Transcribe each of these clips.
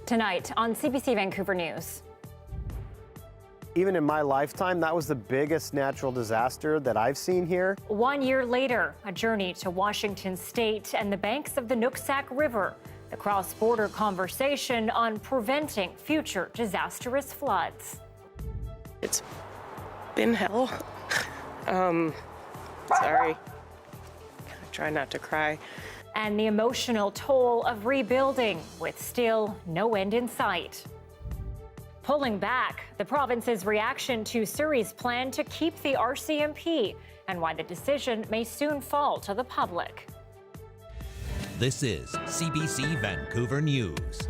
Tonight on CBC Vancouver News. Even in my lifetime, that was the biggest natural disaster that I've seen here. 1 year later, a journey to Washington State and the banks of the Nooksack River. The cross-border conversation on preventing future disastrous floods. It's been hell. Sorry. Try not to cry. And the emotional toll of rebuilding with still no end in sight. Pulling back, the province's reaction to Surrey's plan to keep the RCMP and why the decision may soon fall to the public. This is CBC Vancouver News.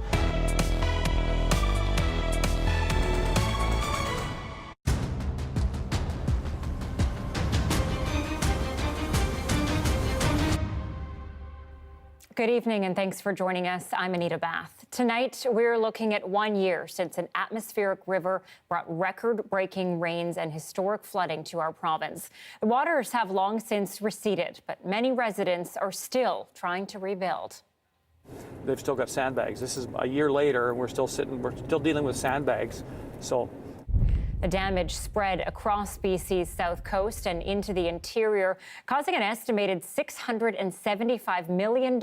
Good evening and thanks for joining us. I'm Anita Bathe. Tonight, we're looking at 1 year since an atmospheric river brought record-breaking rains and historic flooding to our province. The waters have long since receded, but many residents are still trying to rebuild. They've still got sandbags. This is a year later, and we're still dealing with sandbags. So the damage spread across BC's south coast and into the interior, causing an estimated $675 million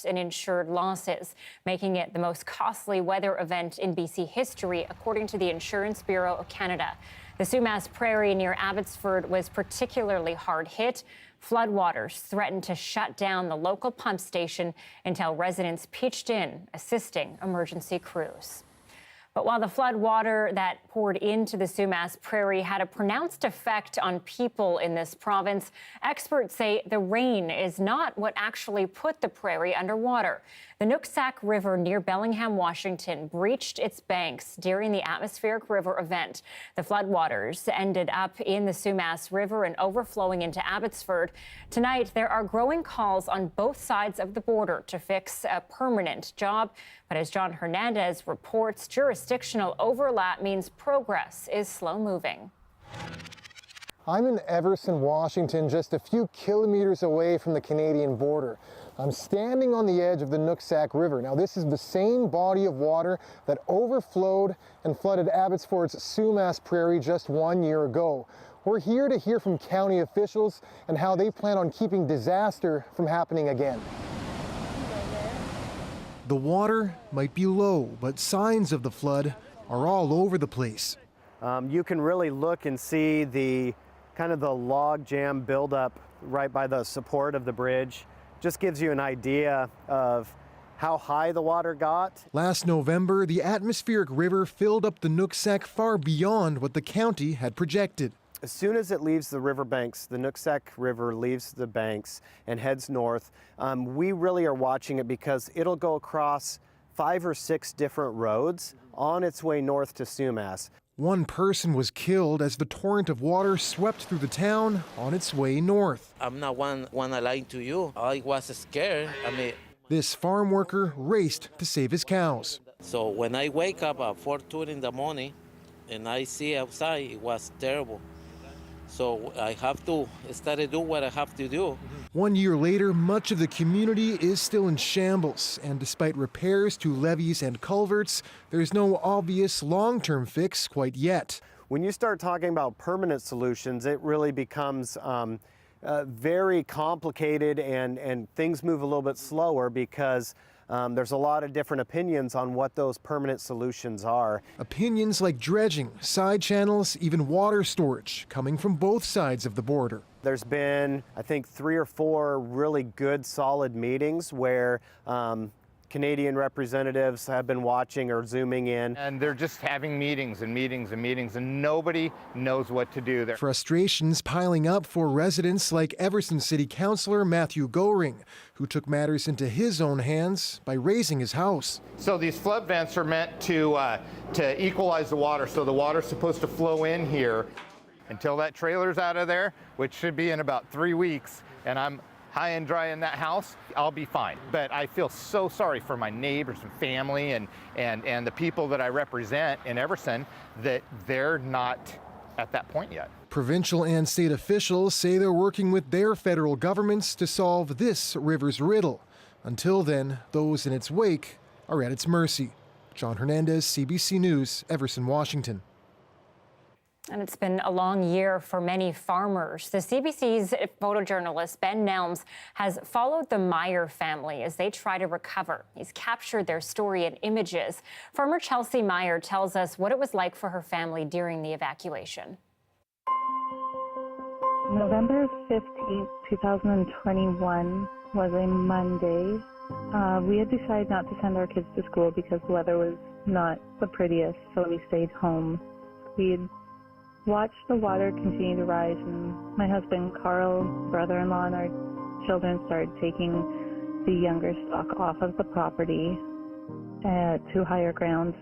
in insured losses, making it the most costly weather event in BC history, according to the Insurance Bureau of Canada. The Sumas Prairie near Abbotsford was particularly hard hit. Floodwaters threatened to shut down the local pump station until residents pitched in, assisting emergency crews. But while the flood water that poured into the Sumas Prairie had a pronounced effect on people in this province, experts say the rain is not what actually put the prairie underwater. The Nooksack River near Bellingham, Washington, breached its banks during the atmospheric river event. The floodwaters ended up in the Sumas River and overflowing into Abbotsford. Tonight, there are growing calls on both sides of the border to fix a permanent job. But as John Hernandez reports, jurisdictional overlap means progress is slow moving. I'm in Everson, Washington, just a few kilometers away from the Canadian border. I'm standing on the edge of the Nooksack River. Now, this is the same body of water that overflowed and flooded Abbotsford's Sumas Prairie just 1 year ago. We're here to hear from county officials and how they plan on keeping disaster from happening again. The water might be low, but signs of the flood are all over the place. You can really look and see the kind of the log jam buildup right by the support of the bridge. Just gives you an idea of how high the water got. Last November, the atmospheric river filled up the Nooksack far beyond what the county had projected. As soon as it leaves the riverbanks, the Nooksack River leaves the banks and heads north, we really are watching it because it'll go across 5 or 6 different roads on its way north to Sumas. One person was killed as the torrent of water swept through the town on its way north. I'm not wanna lie to you. I was scared. This farm worker raced to save his cows. So when I wake up at 4:30 in the morning and I see outside, it was terrible. So I have to start to do what I have to do. 1 year later, much of the community is still in shambles, and despite repairs to levees and culverts, there's no obvious long-term fix quite yet. When you start talking about permanent solutions, it really becomes very complicated and things move a little bit slower because there's a lot of different opinions on what those permanent solutions are. Opinions like dredging, side channels, even water storage coming from both sides of the border. There's been, I think, 3 or 4 really good, solid meetings where Canadian representatives have been watching or zooming in. And they're just having meetings and meetings and meetings, and nobody knows what to do there. Frustrations piling up for residents like Everson City Councillor Matthew Goring, who took matters into his own hands by raising his house. So these flood vents are meant to equalize the water, so the water's supposed to flow in here. Until that trailer's out of there, which should be in about 3 weeks, and I'm high and dry in that house, I'll be fine. But I feel so sorry for my neighbors and family and the people that I represent in Everson that they're not at that point yet. Provincial and state officials say they're working with their federal governments to solve this river's riddle. Until then, those in its wake are at its mercy. John Hernandez, CBC News, Everson, Washington. And it's been a long year for many farmers. The CBC's photojournalist Ben Nelms has followed the Meyer family as they try to recover. He's captured their story in images. Farmer Chelsea Meyer tells us what it was like for her family during the evacuation. November 15th, 2021 was a Monday. We had decided not to send our kids to school because the weather was not the prettiest, so we stayed home. We had watched the water continue to rise, and my husband, Carl, brother-in-law, and our children started taking the younger stock off of the property to higher ground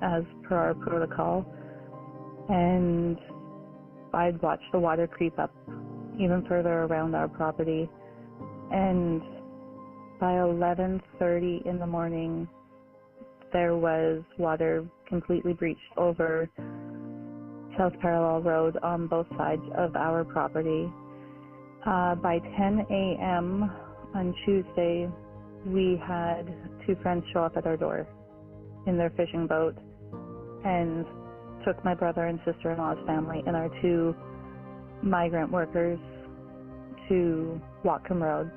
as per our protocol. And I'd watched the water creep up even further around our property. And by 11:30 in the morning, there was water completely breached over South Parallel Road on both sides of our property. By 10 a.m. on Tuesday, we had two friends show up at our door in their fishing boat and took my brother and sister-in-law's family and our two migrant workers to Whatcom Road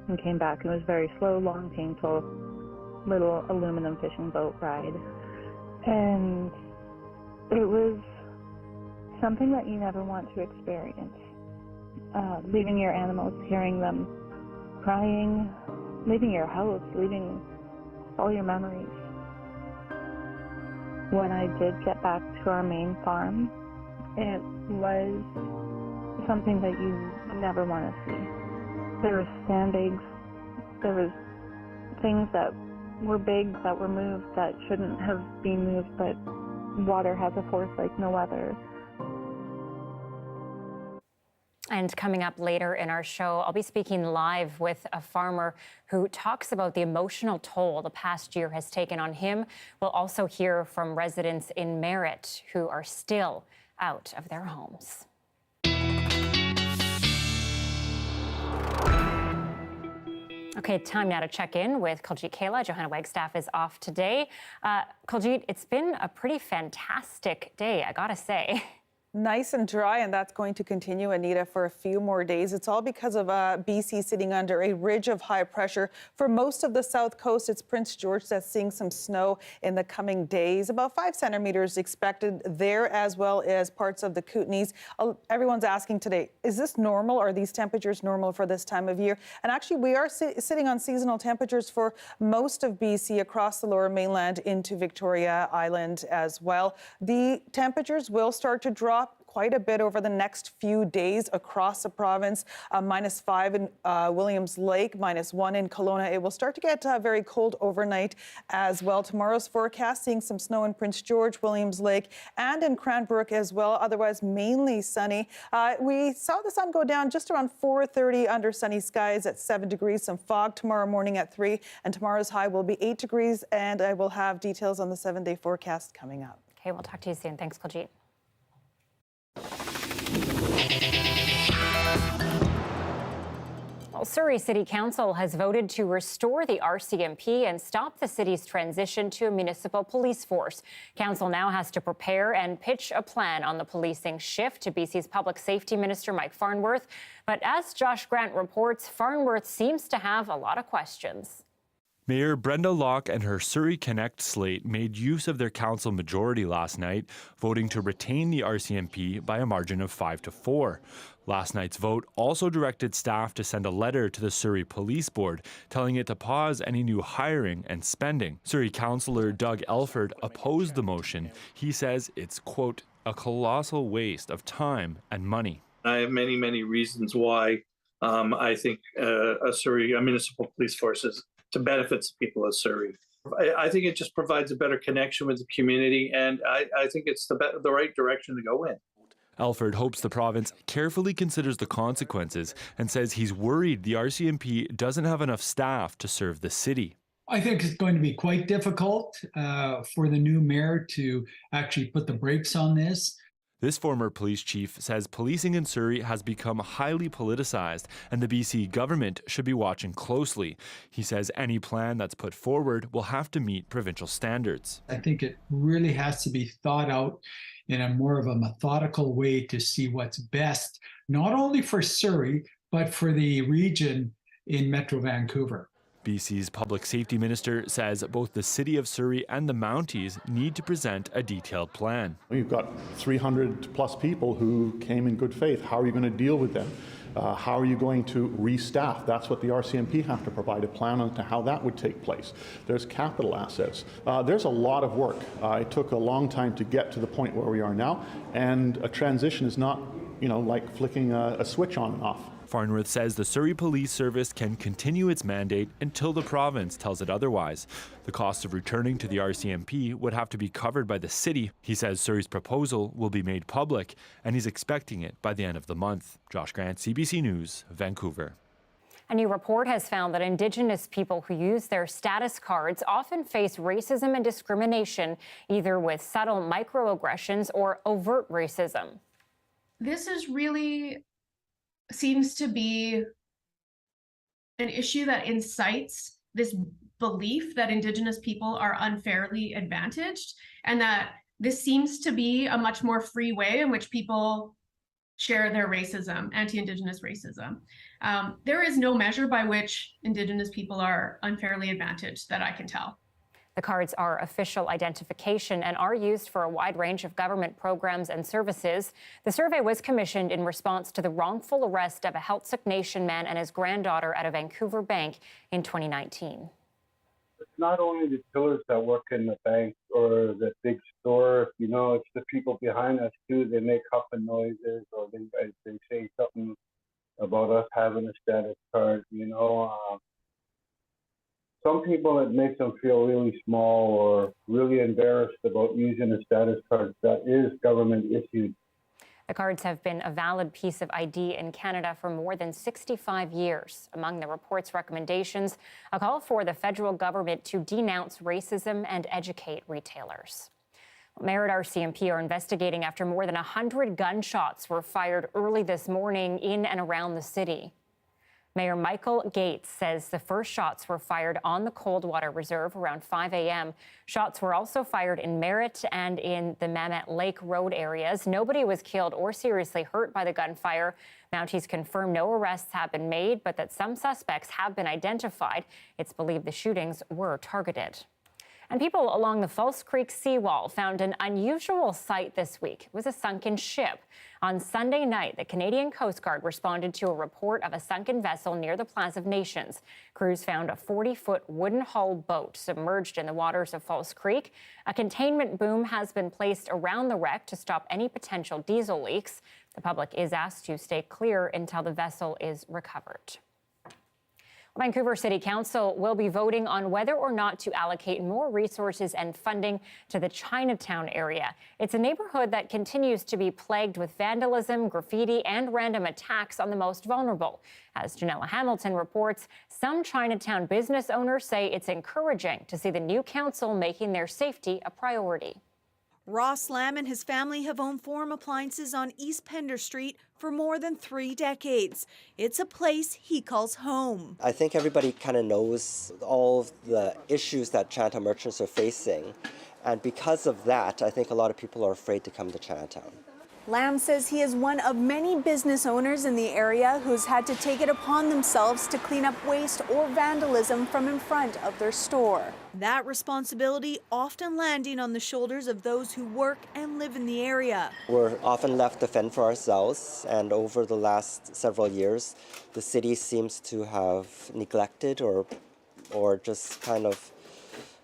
and came back. It was a very slow, long, painful little aluminum fishing boat ride. And it was something that you never want to experience. Leaving your animals, hearing them crying, leaving your house, leaving all your memories. When I did get back to our main farm, it was something that you never want to see. There were sandbags, there was things that were big that were moved that shouldn't have been moved, but water has a force like no other. And coming up later in our show, I'll be speaking live with a farmer who talks about the emotional toll the past year has taken on him. We'll also hear from residents in Merritt who are still out of their homes. Okay, time now to check in with Kuljit Kayla. Johanna Wagstaff is off today. Kuljit, it's been a pretty fantastic day, I gotta say. Nice and dry, and that's going to continue, Anita, for a few more days. It's all because of BC sitting under a ridge of high pressure. For most of the south coast, it's Prince George that's seeing some snow in the coming days. About 5 centimeters expected there, as well as parts of the Kootenays. Everyone's asking today, is this normal? Are these temperatures normal for this time of year? And actually, we are sitting on seasonal temperatures for most of BC across the Lower Mainland into Victoria Island as well. The temperatures will start to drop quite a bit over the next few days across the province. -5 in Williams Lake, -1 in Kelowna. It will start to get very cold overnight as well. Tomorrow's forecast seeing some snow in Prince George, Williams Lake, and in Cranbrook as well. Otherwise, mainly sunny. We saw the sun go down just around 4:30 under sunny skies at 7 degrees. Some fog tomorrow morning at 3, and tomorrow's high will be 8 degrees. And I will have details on the 7-day forecast coming up. Okay, we'll talk to you soon. Thanks, Kuljit. Well, Surrey City Council has voted to restore the RCMP and stop the city's transition to a municipal police force. Council now has to prepare and pitch a plan on the policing shift to BC's Public Safety Minister Mike Farnworth. But as Josh Grant reports, Farnworth seems to have a lot of questions. Mayor Brenda Locke and her Surrey Connect slate made use of their council majority last night, voting to retain the RCMP by a margin of 5-4. Last night's vote also directed staff to send a letter to the Surrey Police Board, telling it to pause any new hiring and spending. Surrey Councillor Doug Elford opposed the motion. He says it's, quote, a colossal waste of time and money. I have many, many reasons why I think a municipal police force is to benefit the people of Surrey. I think it just provides a better connection with the community, and I think it's the right direction to go in. Elford hopes the province carefully considers the consequences and says he's worried the RCMP doesn't have enough staff to serve the city. I think it's going to be quite difficult for the new mayor to actually put the brakes on this. This former police chief says policing in Surrey has become highly politicized and the BC government should be watching closely. He says any plan that's put forward will have to meet provincial standards. I think it really has to be thought out in a more of a methodical way to see what's best, not only for Surrey, but for the region in Metro Vancouver. BC's public safety minister says both the City of Surrey and the Mounties need to present a detailed plan. You've got 300 plus people who came in good faith. How are you going to deal with them? How are you going to restaff? That's what the RCMP have to provide a plan on to how that would take place. There's capital assets. There's a lot of work. It took a long time to get to the point where we are now, and a transition is not, like flicking a switch on and off. Farnworth says the Surrey Police Service can continue its mandate until the province tells it otherwise. The cost of returning to the RCMP would have to be covered by the city. He says Surrey's proposal will be made public, and he's expecting it by the end of the month. Josh Grant, CBC News, Vancouver. A new report has found that Indigenous people who use their status cards often face racism and discrimination, either with subtle microaggressions or overt racism. This is really seems to be an issue that incites this belief that Indigenous people are unfairly advantaged, and that this seems to be a much more free way in which people share their racism, anti-Indigenous racism. There is no measure by which Indigenous people are unfairly advantaged that I can tell. The cards are official identification and are used for a wide range of government programs and services. The survey was commissioned in response to the wrongful arrest of a Heiltsuk Nation man and his granddaughter at a Vancouver bank in 2019. It's not only the killers that work in the bank or the big store, it's the people behind us too. They make huffing noises, or they say something about us having a status card, Some people, it makes them feel really small or really embarrassed about using a status card that is government issued. The cards have been a valid piece of ID in Canada for more than 65 years. Among the report's recommendations, a call for the federal government to denounce racism and educate retailers. Merritt RCMP are investigating after more than 100 gunshots were fired early this morning in and around the city. Mayor Michael Gates says the first shots were fired on the Coldwater Reserve around 5 a.m. Shots were also fired in Merritt and in the Mammoth Lake Road areas. Nobody was killed or seriously hurt by the gunfire. Mounties confirm no arrests have been made, but that some suspects have been identified. It's believed the shootings were targeted. And people along the False Creek seawall found an unusual sight this week. It was a sunken ship. On Sunday night, the Canadian Coast Guard responded to a report of a sunken vessel near the Plaza of Nations. Crews found a 40-foot wooden hull boat submerged in the waters of False Creek. A containment boom has been placed around the wreck to stop any potential diesel leaks. The public is asked to stay clear until the vessel is recovered. Vancouver City Council will be voting on whether or not to allocate more resources and funding to the Chinatown area. It's a neighborhood that continues to be plagued with vandalism, graffiti, and random attacks on the most vulnerable. As Janella Hamilton reports, some Chinatown business owners say it's encouraging to see the new council making their safety a priority. Ross Lamb and his family have owned Forum Appliances on East Pender Street for more than 3 decades. It's a place he calls home. I think everybody kind of knows all of the issues that Chinatown merchants are facing. And because of that, I think a lot of people are afraid to come to Chinatown. Lamb says he is one of many business owners in the area who's had to take it upon themselves to clean up waste or vandalism from in front of their store. That responsibility often landing on the shoulders of those who work and live in the area. We're often left to fend for ourselves, and over the last several years, the city seems to have neglected or just kind of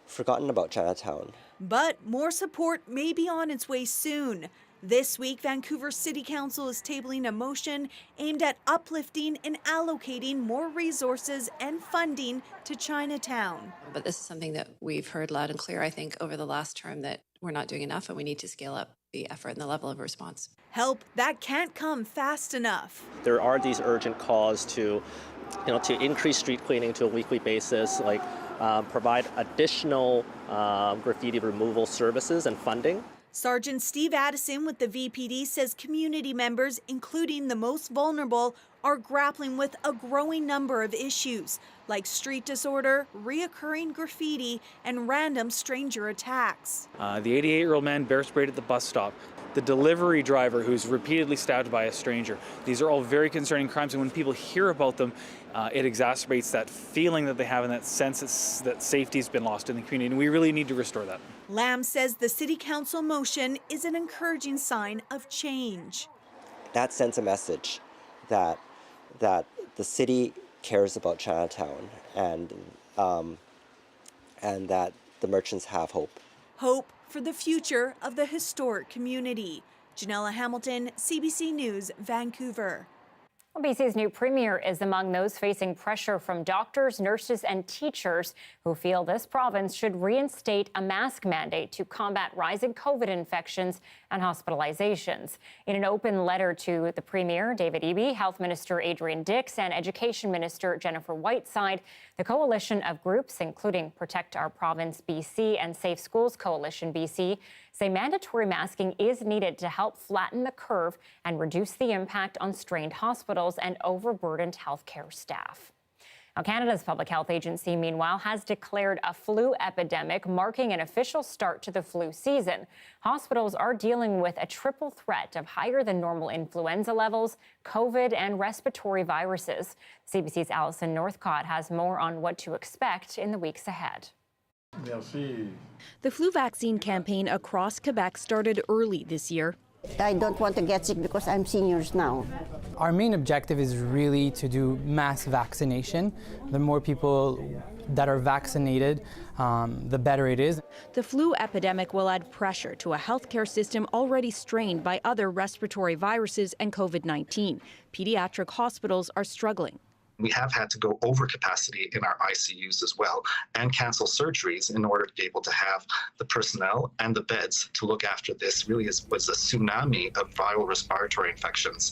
forgotten about Chinatown. But more support may be on its way soon. This week, Vancouver City Council is tabling a motion aimed at uplifting and allocating more resources and funding to Chinatown. But this is something that we've heard loud and clear, I think, over the last term, that we're not doing enough and we need to scale up the effort and the level of response. Help that can't come fast enough. There are these urgent calls to increase street cleaning to a weekly basis, like provide additional graffiti removal services and funding. Sergeant Steve Addison with the VPD says community members, including the most vulnerable, are grappling with a growing number of issues like street disorder, reoccurring graffiti, and random stranger attacks. The 88-year-old man bear sprayed at the bus stop. The delivery driver who's repeatedly stabbed by a stranger. These are all very concerning crimes, and when people hear about them, it exacerbates that feeling that they have and that sense that safety's been lost in the community, and we really need to restore that. Lamb says the City Council motion is an encouraging sign of change. That sends a message that the city cares about Chinatown and that the merchants have hope. Hope for the future of the historic community. Janella Hamilton, CBC News, Vancouver. Well, BC's new premier is among those facing pressure from doctors, nurses, and teachers who feel this province should reinstate a mask mandate to combat rising COVID infections and hospitalizations. In an open letter to the premier, David Eby, Health Minister Adrian Dix, and Education Minister Jennifer Whiteside, the coalition of groups, including Protect Our Province BC and Safe Schools Coalition BC, say mandatory masking is needed to help flatten the curve and reduce the impact on strained hospitals and overburdened healthcare staff. Now, Canada's Public Health Agency, meanwhile, has declared a flu epidemic, marking an official start to the flu season. Hospitals are dealing with a triple threat of higher than normal influenza levels, COVID, and respiratory viruses. CBC's Alison Northcott has more on what to expect in the weeks ahead. Merci. The flu vaccine campaign across Quebec started early this year. I don't want to get sick because I'm seniors now. Our main objective is really to do mass vaccination. The more people that are vaccinated, the better it is. The flu epidemic will add pressure to a healthcare system already strained by other respiratory viruses and COVID-19. Pediatric hospitals are struggling. We have had to go over capacity in our ICUs as well and cancel surgeries in order to be able to have the personnel and the beds to look after this. Really was a tsunami of viral respiratory infections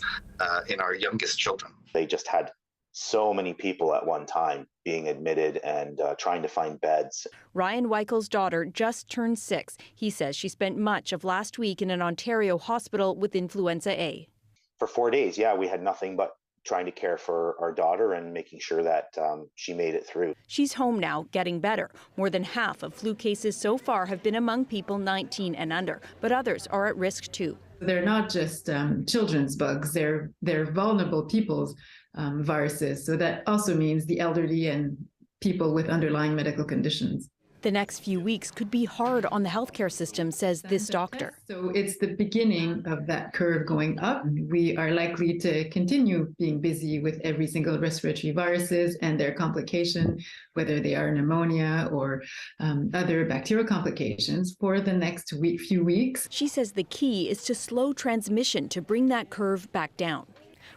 in our youngest children. They just had so many people at one time being admitted and trying to find beds. Ryan Weichel's daughter just turned 6. He says she spent much of last week in an Ontario hospital with influenza A. For 4 days, we had nothing but trying to care for our daughter and making sure that she made it through. She's home now, getting better. More than half of flu cases so far have been among people 19 and under, but others are at risk too. They're not just children's bugs, they're vulnerable people's viruses. So that also means the elderly and people with underlying medical conditions. The next few weeks could be hard on the healthcare system, says this doctor. So it's the beginning of that curve going up. We are likely to continue being busy with every single respiratory viruses and their complication, whether they are pneumonia or other bacterial complications for the next few weeks. She says the key is to slow transmission to bring that curve back down.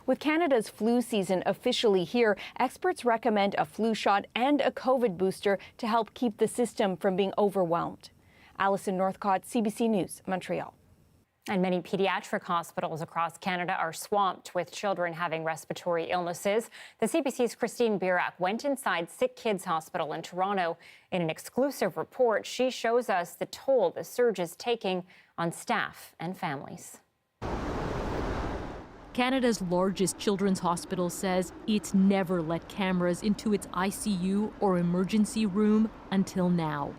With Canada's flu season officially here, experts recommend a flu shot and a COVID booster to help keep the system from being overwhelmed. Alison Northcott, CBC News, Montreal. And many pediatric hospitals across Canada are swamped with children having respiratory illnesses. The CBC's Christine Birak went inside Sick Kids Hospital in Toronto. In an exclusive report, she shows us the toll the surge is taking on staff and families. Canada's largest children's hospital says it's never let cameras into its ICU or emergency room until now.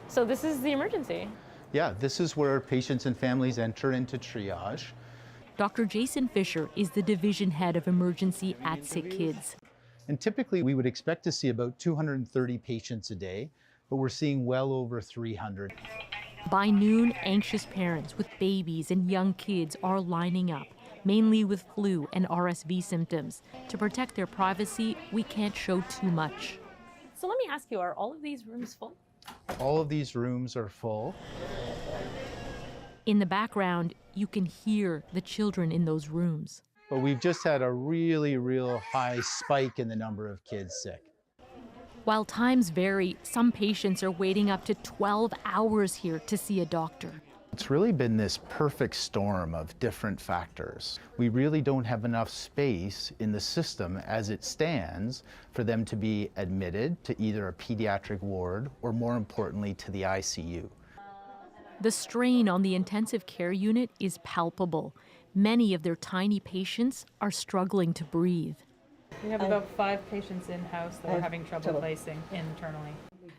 So this is the emergency? Yeah, this is where patients and families enter into triage. Dr. Jason Fisher is the division head of emergency at Sick Kids. And typically we would expect to see about 230 patients a day, but we're seeing well over 300. By noon, anxious parents with babies and young kids are lining up, mainly with flu and RSV symptoms. To protect their privacy, we can't show too much. So let me ask you, are all of these rooms full? All of these rooms are full. In the background, you can hear the children in those rooms. But we've just had a real high spike in the number of kids sick. While times vary, some patients are waiting up to 12 hours here to see a doctor. It's really been this perfect storm of different factors. We really don't have enough space in the system as it stands for them to be admitted to either a pediatric ward or, more importantly, to the ICU. The strain on the intensive care unit is palpable. Many of their tiny patients are struggling to breathe. We have about 5 patients in-house that we're having trouble placing internally.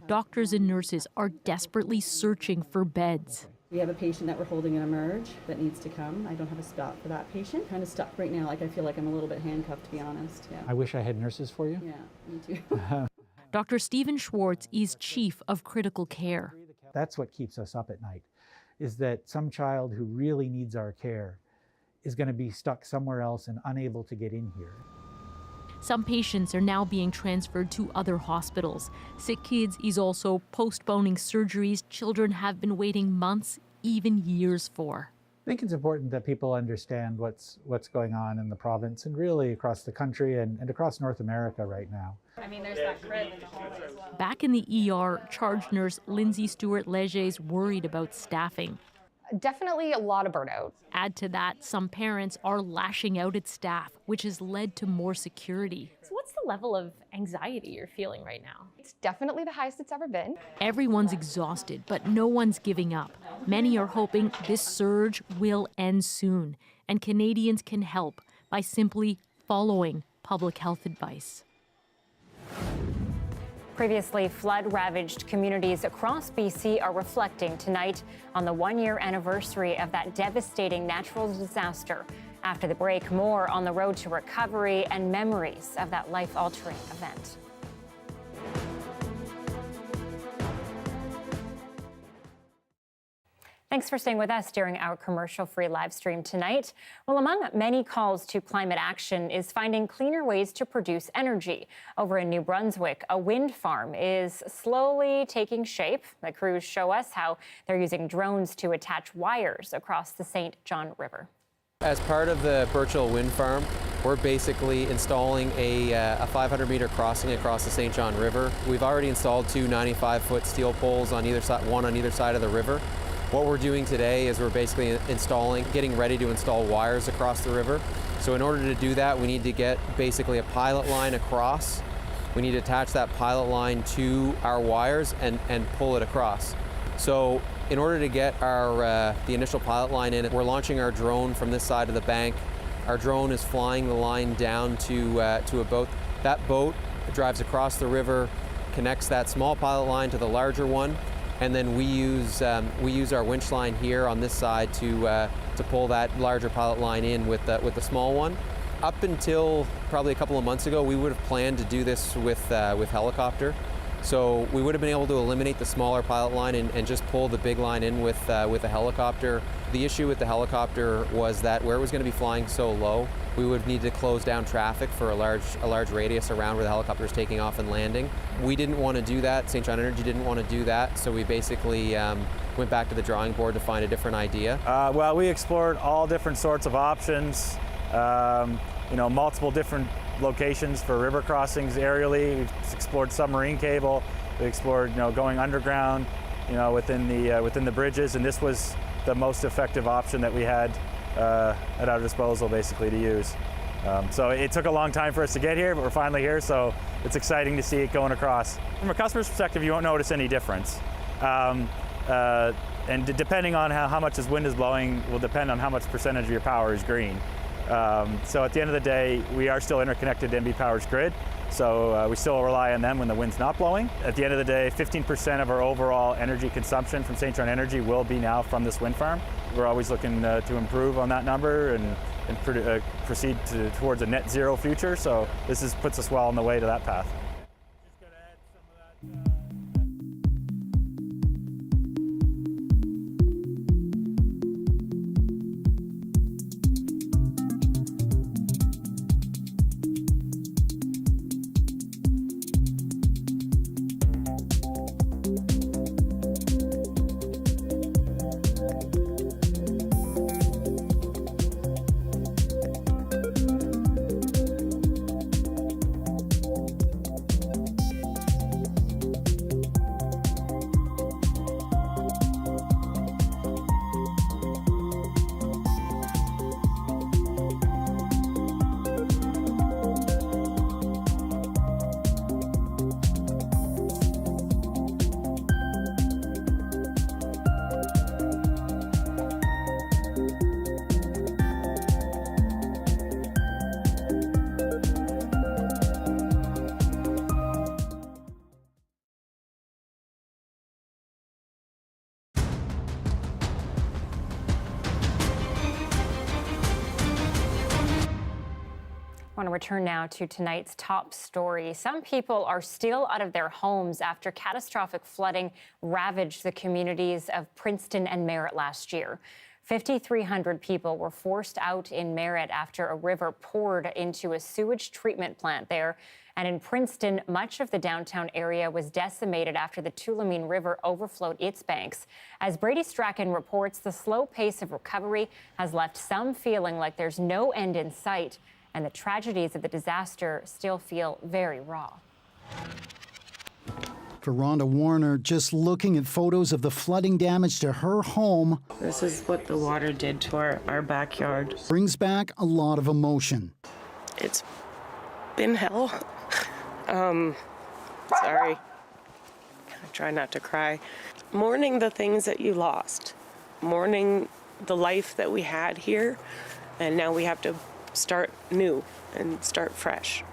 Doctors and nurses are desperately searching for beds. We have a patient that we're holding in Emerge that needs to come. I don't have a spot for that patient. Kind of stuck right now. Like I feel like I'm a little bit handcuffed, to be honest. Yeah. I wish I had nurses for you. Yeah, me too. Dr. Stephen Schwartz is chief of critical care. That's what keeps us up at night, is that some child who really needs our care is going to be stuck somewhere else and unable to get in here. Some patients are now being transferred to other hospitals. Sick Kids is also postponing surgeries children have been waiting months, even years for. I think it's important that people understand what's going on in the province and really across the country and across North America right now. I mean, there's that crib in the hallway as well. Back in the ER, charge nurse Lindsay Stewart-Leger is worried about staffing. Definitely a lot of burnout. Add to that, some parents are lashing out at staff, which has led to more security. So what's the level of anxiety you're feeling right now? It's definitely the highest it's ever been. Everyone's exhausted, but no one's giving up. Many are hoping this surge will end soon, and Canadians can help by simply following public health advice. Previously flood-ravaged communities across BC are reflecting tonight on the one-year anniversary of that devastating natural disaster. After the break, more on the road to recovery and memories of that life-altering event. Thanks for staying with us during our commercial-free live stream tonight. Well, among many calls to climate action is finding cleaner ways to produce energy. Over in New Brunswick, a wind farm is slowly taking shape. The crews show us how they're using drones to attach wires across the St. John River. As part of the Birchall Wind Farm, we're basically installing a 500-meter crossing across the St. John River. We've already installed 2 95-foot steel poles on either side, one on either side of the river. What we're doing today is we're basically getting ready to install wires across the river. So in order to do that, we need to get basically a pilot line across. We need to attach that pilot line to our wires and pull it across. So in order to get our the initial pilot line in, we're launching our drone from this side of the bank. Our drone is flying the line down to a boat. That boat drives across the river, connects that small pilot line to the larger one, and then we use our winch line here on this side to pull that larger pilot line in with the small one. Up until probably a couple of months ago, we would have planned to do this with helicopter. So we would have been able to eliminate the smaller pilot line and just pull the big line in with a helicopter. The issue with the helicopter was that where it was going to be flying so low, we would need to close down traffic for a large radius around where the helicopter is taking off and landing. We didn't want to do that. St. John Energy didn't want to do that, so we basically went back to the drawing board to find a different idea. Well, we explored all different sorts of options, multiple different locations for river crossings aerially. We've explored submarine cable. We explored, going underground, within the bridges, and this was the most effective option that we had at our disposal, basically, to use. So it took a long time for us to get here, but we're finally here, so it's exciting to see it going across. From a customer's perspective, you won't notice any difference. And depending on how much this wind is blowing will depend on how much percentage of your power is green. So at the end of the day, we are still interconnected to NB Power's grid, so we still rely on them when the wind's not blowing. At the end of the day, 15% of our overall energy consumption from St. John Energy will be now from this wind farm. We're always looking to improve on that number and proceed towards a net zero future, so this puts us well on the way to that path. I want to return now to tonight's top story. Some people are still out of their homes after catastrophic flooding ravaged the communities of Princeton and Merritt last year. 5,300 people were forced out in Merritt after a river poured into a sewage treatment plant there. And in Princeton, much of the downtown area was decimated after the Tulameen River overflowed its banks. As Brady Strachan reports, the slow pace of recovery has left some feeling like there's no end in sight, and the tragedies of the disaster still feel very raw. For Rhonda Warner, just looking at photos of the flooding damage to her home, this is what the water did to our backyard. Brings back a lot of emotion. It's been hell. Sorry. I try not to cry. Mourning the things that you lost. Mourning the life that we had here. And now we have to start new and start fresh.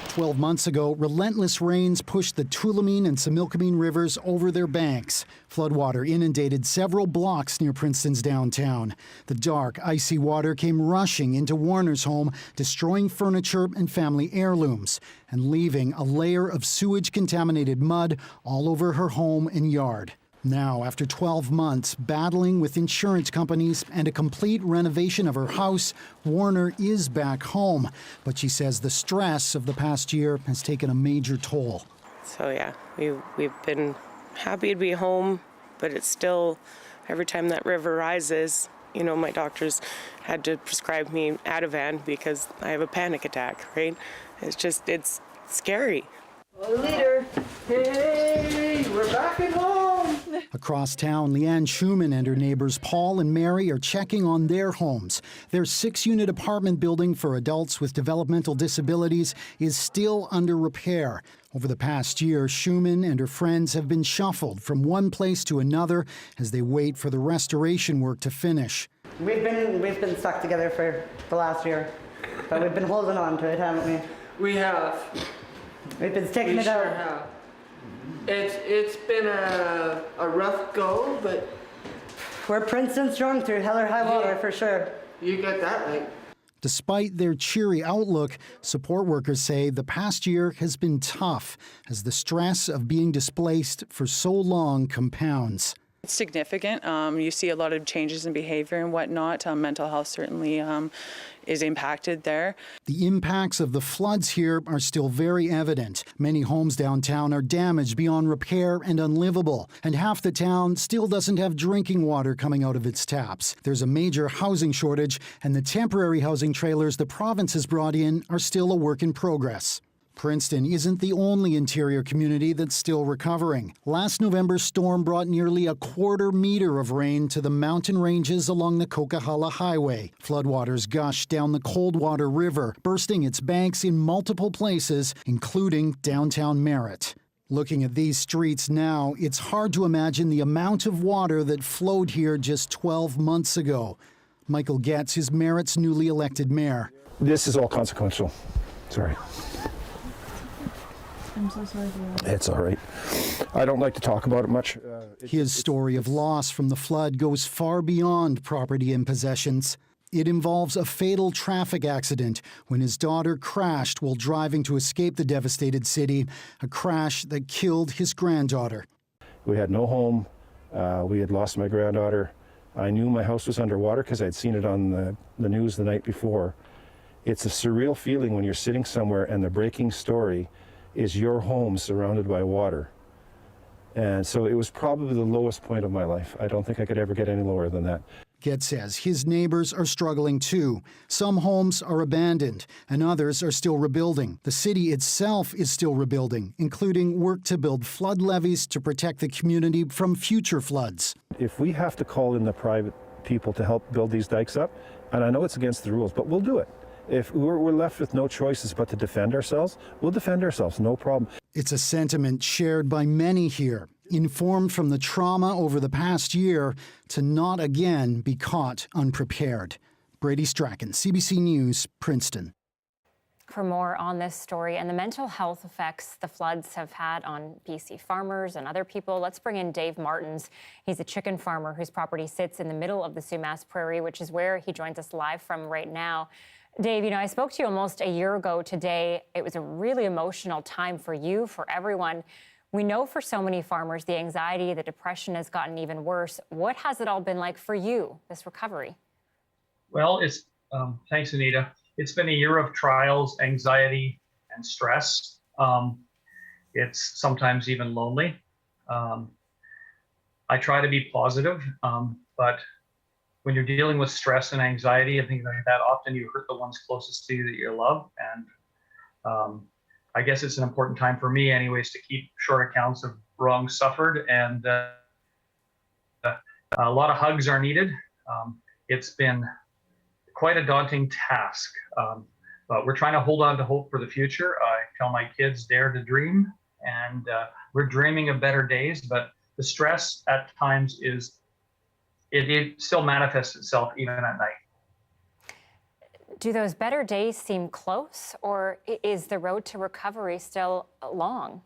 12 months ago, relentless rains pushed the Tulameen and Similkameen rivers over their banks. Floodwater inundated several blocks near Princeton's downtown. The dark, icy water came rushing into Warner's home, destroying furniture and family heirlooms, and leaving a layer of sewage-contaminated mud all over her home and yard. Now, after 12 months battling with insurance companies and a complete renovation of her house, Warner is back home. But she says the stress of the past year has taken a major toll. So yeah, we've been happy to be home, but it's still, every time that river rises, you know, my doctors had to prescribe me Ativan because I have a panic attack, right? It's scary. Leader, hey, we're back at home. Across town, Leanne Schumann and her neighbors Paul and Mary are checking on their homes. Their 6-unit apartment building for adults with developmental disabilities is still under repair. Over the past year, Schumann and her friends have been shuffled from one place to another as they wait for the restoration work to finish. We've been stuck together for the last year, but we've been holding on to it, haven't we? We have. We've been sticking We it sure out. have. It's been a rough go, but we're Princeton strong through hell or high water for sure. You got that right. Despite their cheery outlook, support workers say the past year has been tough as the stress of being displaced for so long compounds. It's significant. You see a lot of changes in behavior and whatnot. Mental health certainly is impacted there. The impacts of the floods here are still very evident. Many homes downtown are damaged beyond repair and unlivable, and half the town still doesn't have drinking water coming out of its taps. There's a major housing shortage, and the temporary housing trailers the province has brought in are still a work in progress. Princeton isn't the only interior community that's still recovering. Last November's storm brought nearly a quarter meter of rain to the mountain ranges along the Coquihalla Highway. Floodwaters gushed down the Coldwater River, bursting its banks in multiple places, including downtown Merritt. Looking at these streets now, it's hard to imagine the amount of water that flowed here just 12 months ago. Michael Getz is Merritt's newly elected mayor. This is all consequential. Sorry. I'm so sorry for that. It's all right. I don't like to talk about it much. His story of loss from the flood goes far beyond property and possessions. It involves a fatal traffic accident when his daughter crashed while driving to escape the devastated city, a crash that killed his granddaughter. We had no home. We had lost my granddaughter. I knew my house was underwater because I'd seen it on the news the night before. It's a surreal feeling when you're sitting somewhere and the breaking story is your home surrounded by water. And so it was probably the lowest point of my life. I don't think I could ever get any lower than that. Getz says his neighbors are struggling too. Some homes are abandoned and others are still rebuilding. The city itself is still rebuilding, including work to build flood levees to protect the community from future floods. If we have to call in the private people to help build these dikes up, and I know it's against the rules, but we'll do it. If we're left with no choices but to defend ourselves, we'll defend ourselves, no problem. It's a sentiment shared by many here, informed from the trauma over the past year to not again be caught unprepared. Brady Strachan, CBC News, Princeton. For more on this story and the mental health effects the floods have had on BC farmers and other people, let's bring in Dave Martins. He's a chicken farmer whose property sits in the middle of the Sumas Prairie, which is where he joins us live from right now. Dave, I spoke to you almost a year ago today. It was a really emotional time for you, for everyone. We know for so many farmers, the anxiety, the depression has gotten even worse. What has it all been like for you, this recovery? Well, thanks, Anita. It's been a year of trials, anxiety, and stress. It's sometimes even lonely. I try to be positive, but when you're dealing with stress and anxiety and things like that, often you hurt the ones closest to you that you love. And I guess it's an important time for me anyways to keep short accounts of wrongs suffered, and a lot of hugs are needed. It's been quite a daunting task, but we're trying to hold on to hope for the future. I tell my kids, dare to dream, and we're dreaming of better days, but the stress at times it still manifests itself even at night. Do those better days seem close, or is the road to recovery still long?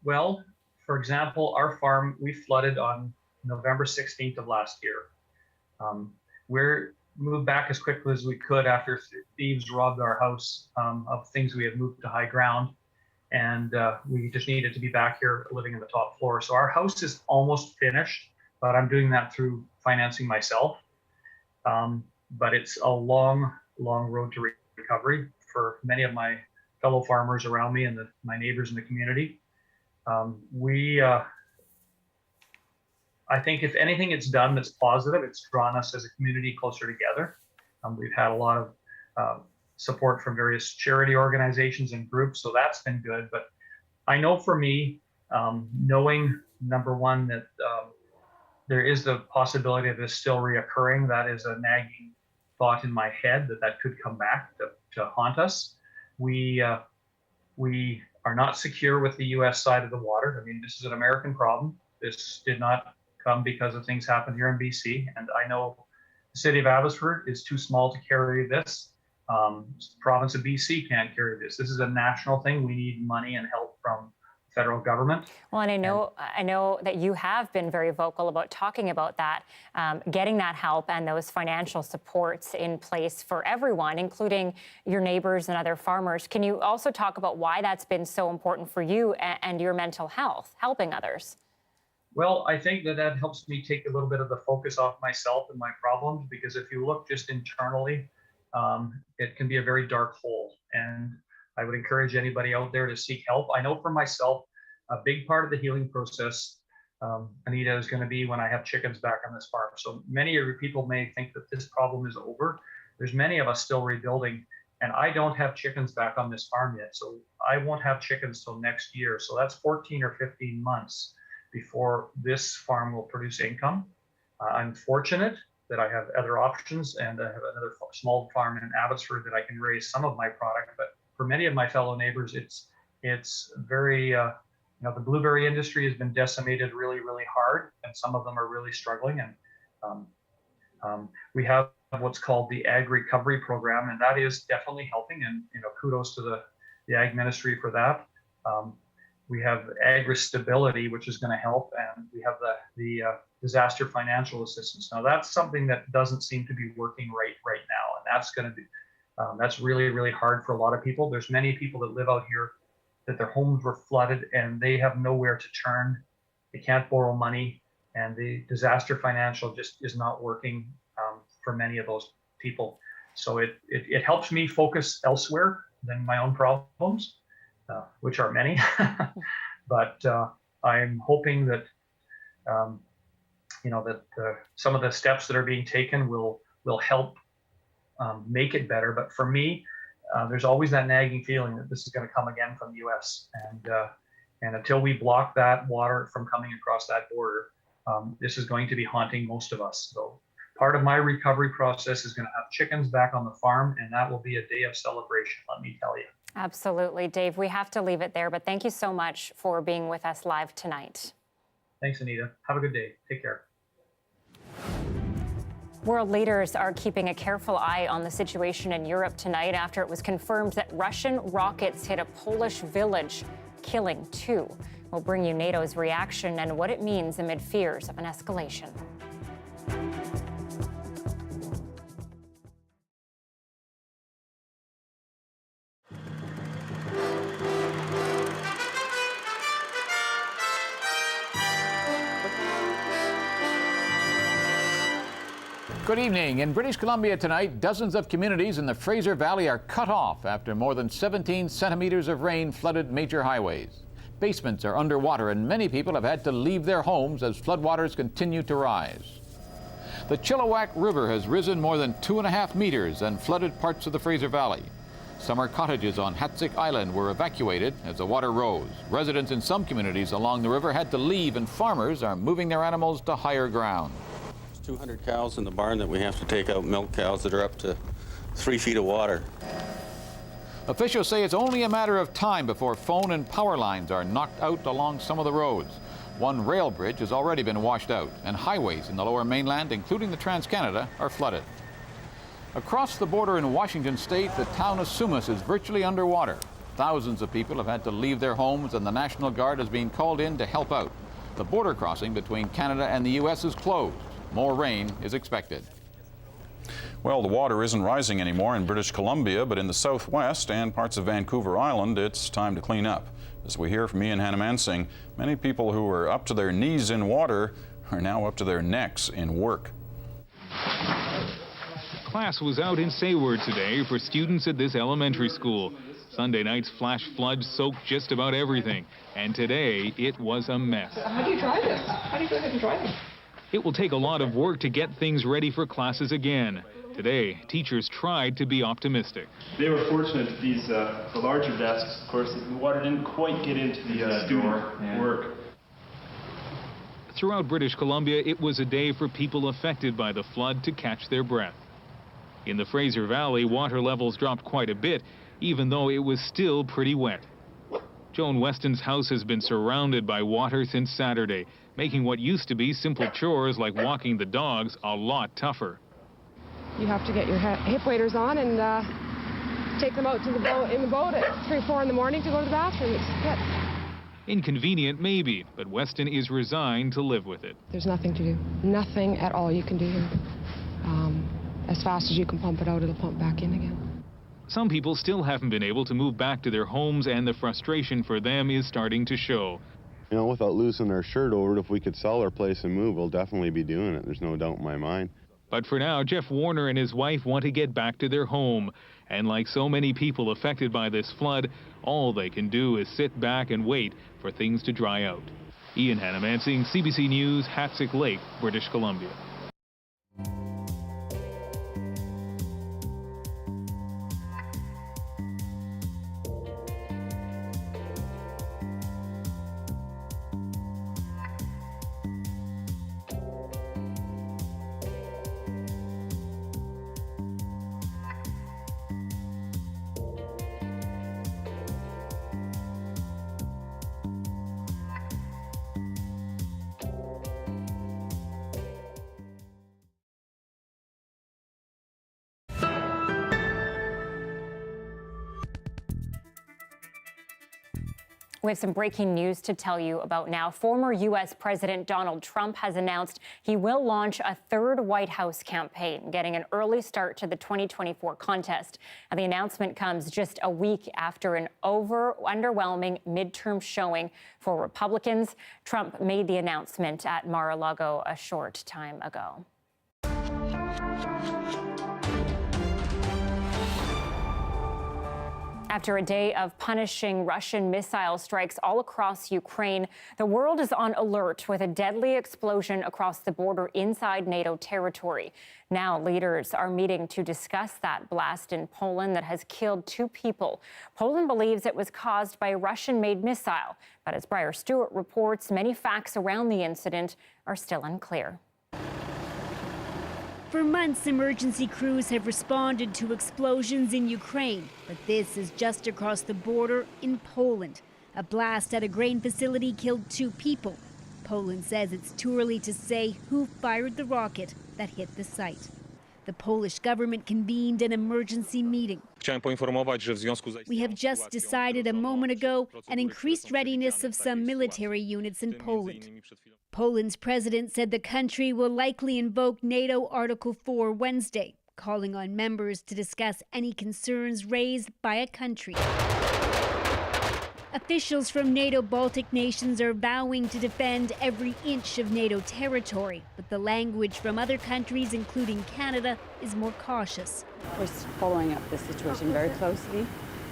Well, for example, our farm, we flooded on November 16th of last year. We're moved back as quickly as we could after thieves robbed our house of things we had moved to high ground. And we just needed to be back here living in the top floor. So our house is almost finished, but I'm doing that through financing myself. But it's a long, long road to recovery for many of my fellow farmers around me and my neighbors in the community. I think if anything it's done that's positive, it's drawn us as a community closer together. We've had a lot of support from various charity organizations and groups, so that's been good. But I know for me, knowing, number one, that there is the possibility of this still reoccurring, that is a nagging thought in my head that could come back to haunt us. We are not secure with the US side of the water. I mean, this is an American problem. This did not come because of things happened here in BC. And I know the city of Abbotsford is too small to carry this. The province of BC can't carry this. This is a national thing. We need money and help from federal government. Well, and I know that you have been very vocal about talking about that, getting that help and those financial supports in place for everyone, including your neighbors and other farmers. Can you also talk about why that's been so important for you and your mental health, helping others? Well, I think that helps me take a little bit of the focus off myself and my problems, because if you look just internally, it can be a very dark hole. And I would encourage anybody out there to seek help. I know for myself, a big part of the healing process, Anita, is going to be when I have chickens back on this farm. So many of you people may think that this problem is over. There's many of us still rebuilding, and I don't have chickens back on this farm yet. So I won't have chickens till next year. So that's 14 or 15 months before this farm will produce income. I'm fortunate that I have other options, and I have another small farm in Abbotsford that I can raise some of my product. But for many of my fellow neighbors, it's very, the blueberry industry has been decimated really, really hard, and some of them are really struggling. And we have what's called the Ag Recovery Program, and that is definitely helping. And kudos to the Ag Ministry for that. We have agri-stability, which is going to help, and we have the disaster financial assistance. Now that's something that doesn't seem to be working right now, and that's going to be that's really, really hard for a lot of people. There's many people that live out here that their homes were flooded and they have nowhere to turn. They can't borrow money, and the disaster financial just is not working for many of those people. So it helps me focus elsewhere than my own problems, which are many. But I'm hoping that some of the steps that are being taken will help make it better. But for me, there's always that nagging feeling that this is going to come again from the U.S. And until we block that water from coming across that border, this is going to be haunting most of us. So part of my recovery process is going to have chickens back on the farm, and that will be a day of celebration, let me tell you. Absolutely, Dave. We have to leave it there, but thank you so much for being with us live tonight. Thanks, Anita. Have a good day. Take care. World leaders are keeping a careful eye on the situation in Europe tonight after it was confirmed that Russian rockets hit a Polish village, killing 2. We'll bring you NATO's reaction and what it means amid fears of an escalation. Good evening. In British Columbia tonight, dozens of communities in the Fraser Valley are cut off after more than 17 centimeters of rain flooded major highways. Basements are underwater and many people have had to leave their homes as floodwaters continue to rise. The Chilliwack River has risen more than 2.5 meters and flooded parts of the Fraser Valley. Summer cottages on Hatzick Island were evacuated as the water rose. Residents in some communities along the river had to leave and farmers are moving their animals to higher ground. 200 cows in the barn that we have to take out, milk cows that are up to 3 feet of water. Officials say it's only a matter of time before phone and power lines are knocked out along some of the roads. One rail bridge has already been washed out, and highways in the Lower Mainland, including the Trans-Canada, are flooded. Across the border in Washington state, the town of Sumas is virtually underwater. Thousands of people have had to leave their homes, and the National Guard has been called in to help out. The border crossing between Canada and the U.S. is closed. More rain is expected. Well, the water isn't rising anymore in British Columbia, but in the southwest and parts of Vancouver Island, it's time to clean up. As we hear from Ian Hannamansing, many people who were up to their knees in water are now up to their necks in work. Class was out in Sayward today for students at this elementary school. Sunday night's flash flood soaked just about everything, and today it was a mess. How do you dry this? How do you go ahead and dry this? It will take a lot of work to get things ready for classes again. Today, teachers tried to be optimistic. They were fortunate these the larger desks, of course, the water didn't quite get into the student work. Throughout British Columbia, it was a day for people affected by the flood to catch their breath. In the Fraser Valley, water levels dropped quite a bit, even though it was still pretty wet. Joan Weston's house has been surrounded by water since Saturday, making what used to be simple chores like walking the dogs a lot tougher. You have to get your hip waders on and take them out to the boat in the boat at 3 or 4 in the morning to go to the bathroom. It's Inconvenient, maybe, but Weston is resigned to live with it. There's nothing to do. Nothing at all you can do here. As fast as you can pump it out, it'll pump back in again. Some people still haven't been able to move back to their homes, and the frustration for them is starting to show. You know, without losing our shirt over it, if we could sell our place and move, we'll definitely be doing it. There's no doubt in my mind. But for now, Jeff Warner and his wife want to get back to their home. And like so many people affected by this flood, all they can do is sit back and wait for things to dry out. Ian Hannamansing, CBC News, Hatzick Lake, British Columbia. We have some breaking news to tell you about now. Former U.S. President Donald Trump has announced he will launch a third White House campaign, getting an early start to the 2024 contest. And the announcement comes just a week after an underwhelming midterm showing for Republicans. Trump made the announcement at Mar-a-Lago a short time ago. After a day of punishing Russian missile strikes all across Ukraine, the world is on alert with a deadly explosion across the border inside NATO territory. Now leaders are meeting to discuss that blast in Poland that has killed 2 people. Poland believes it was caused by a Russian-made missile, but as Briar Stewart reports, many facts around the incident are still unclear. For months, emergency crews have responded to explosions in Ukraine, but this is just across the border in Poland. A blast at a grain facility killed 2 people. Poland says it's too early to say who fired the rocket that hit the site. The Polish government convened an emergency meeting. We have just decided a moment ago an increased readiness of some military units in Poland. Poland's president said the country will likely invoke NATO Article 4 Wednesday, calling on members to discuss any concerns raised by a country. Officials from NATO Baltic nations are vowing to defend every inch of NATO territory, but the language from other countries, including Canada, is more cautious. We're following up this situation very closely,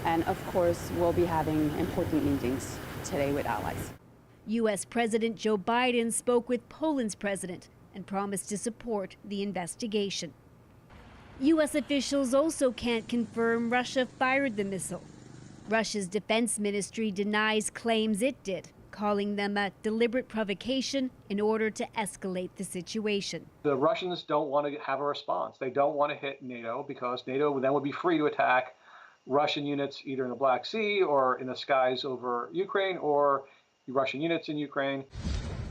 and of course, we'll be having important meetings today with allies. U.S. President Joe Biden spoke with Poland's president and promised to support the investigation. U.S. officials also can't confirm Russia fired the missile. Russia's defense ministry denies claims it did, calling them a deliberate provocation in order to escalate the situation. The Russians don't want to have a response. They don't want to hit NATO because NATO then would be free to attack Russian units either in the Black Sea or in the skies over Ukraine or Russian units in Ukraine.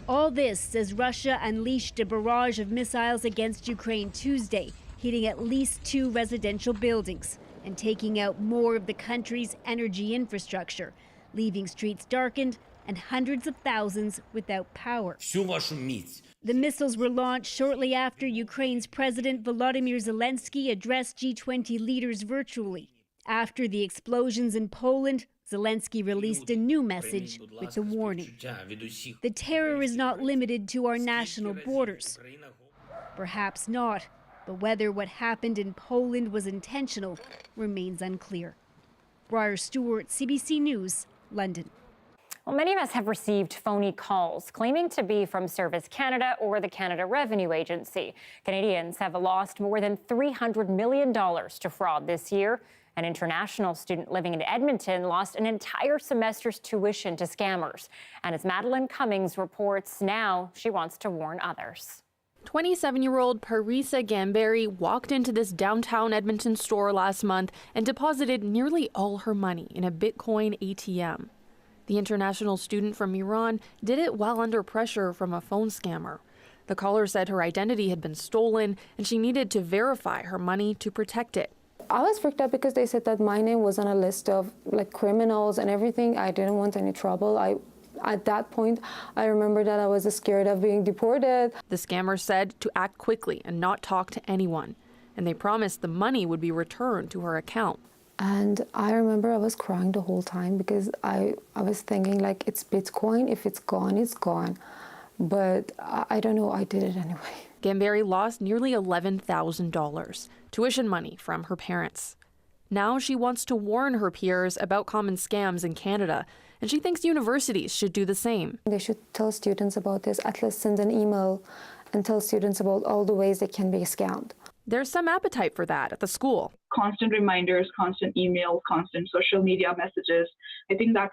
All this as Russia unleashed a barrage of missiles against Ukraine Tuesday, hitting at least 2 residential buildings and taking out more of the country's energy infrastructure, leaving streets darkened and hundreds of thousands without power. The missiles were launched shortly after Ukraine's President Volodymyr Zelensky addressed G20 leaders virtually. After the explosions in Poland, Zelensky released a new message with a warning. The terror is not limited to our national borders. Perhaps not. But whether what happened in Poland was intentional remains unclear. Briar Stewart, CBC News, London. Well, many of us have received phony calls claiming to be from Service Canada or the Canada Revenue Agency. Canadians have lost more than $300 million to fraud this year. An international student living in Edmonton lost an entire semester's tuition to scammers. And as Madeline Cummings reports, now she wants to warn others. 27-year-old Parisa Gambari walked into this downtown Edmonton store last month and deposited nearly all her money in a Bitcoin ATM. The international student from Iran did it while under pressure from a phone scammer. The caller said her identity had been stolen and she needed to verify her money to protect it. I was freaked out because they said that my name was on a list of criminals and everything. I didn't want any trouble. At that point, I remember that I was scared of being deported. The scammer said to act quickly and not talk to anyone, and they promised the money would be returned to her account. And I remember I was crying the whole time because I was thinking it's Bitcoin. If it's gone, it's gone. But I don't know, I did it anyway. Gambari lost nearly $11,000, tuition money from her parents. Now she wants to warn her peers about common scams in Canada, and she thinks universities should do the same. They should tell students about this, at least send an email and tell students about all the ways they can be scammed. There's some appetite for that at the school. Constant reminders, constant emails, constant social media messages. I think that